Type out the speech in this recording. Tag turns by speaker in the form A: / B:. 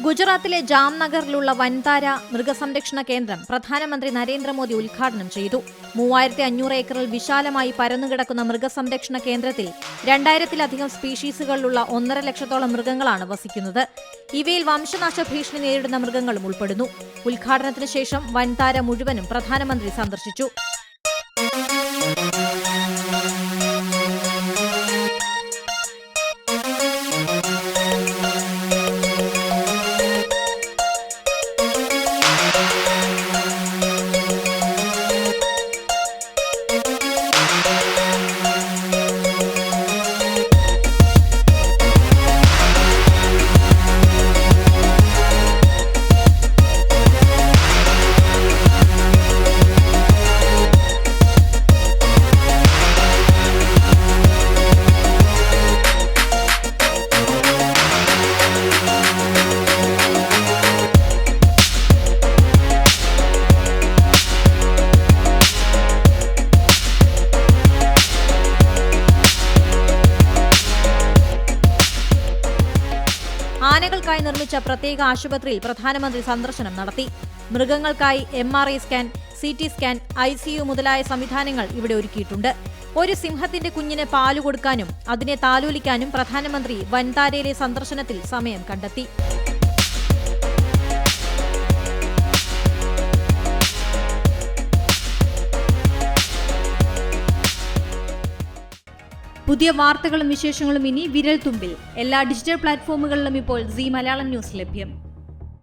A: ഗുജറാത്തിലെ ജാംനഗറിലുള്ള വൻതാര മൃഗസംരക്ഷണ കേന്ദ്രം പ്രധാനമന്ത്രി നരേന്ദ്രമോദി ഉദ്ഘാടനം ചെയ്തു. 3500 ഏക്കറിൽ വിശാലമായി പരന്നുകിടക്കുന്ന മൃഗസംരക്ഷണ കേന്ദ്രത്തിൽ 2000-ലധികം സ്പീഷീസുകളിലുള്ള 1.5 ലക്ഷത്തോളം മൃഗങ്ങളാണ് വസിക്കുന്നത്. ഇവയിൽ വംശനാശ ഭീഷണി നേരിടുന്ന മൃഗങ്ങളും ഉൾപ്പെടുന്നു. ഉദ്ഘാടനത്തിന് ശേഷം വൻതാര മുഴുവനും പ്രധാനമന്ത്രി സന്ദർശിച്ചു. ആനകൾക്കായി നിർമ്മിച്ച പ്രത്യേക ആശുപത്രിയിൽ പ്രധാനമന്ത്രി സന്ദർശനം നടത്തി. മൃഗങ്ങൾക്കായി MRI scan, CT scan, ICU മുതലായ സംവിധാനങ്ങൾ ഇവിടെ ഒരുക്കിയിട്ടുണ്ട്. ഒരു സിംഹത്തിന്റെ കുഞ്ഞിന് പാല് കൊടുക്കാനും അതിനെ താലോലിക്കാനും പ്രധാനമന്ത്രി വൻതാരയിലെ സന്ദർശനത്തിൽ സമയം കണ്ടെത്തി. പുതിയ വാർത്തകളും വിശേഷങ്ങളും ഇനി വിരൽ തുമ്പിൽ. എല്ലാ ഡിജിറ്റൽ പ്ലാറ്റ്ഫോമുകളിലും ഇപ്പോൾ സീ മലയാളം ന്യൂസ് ലഭ്യം.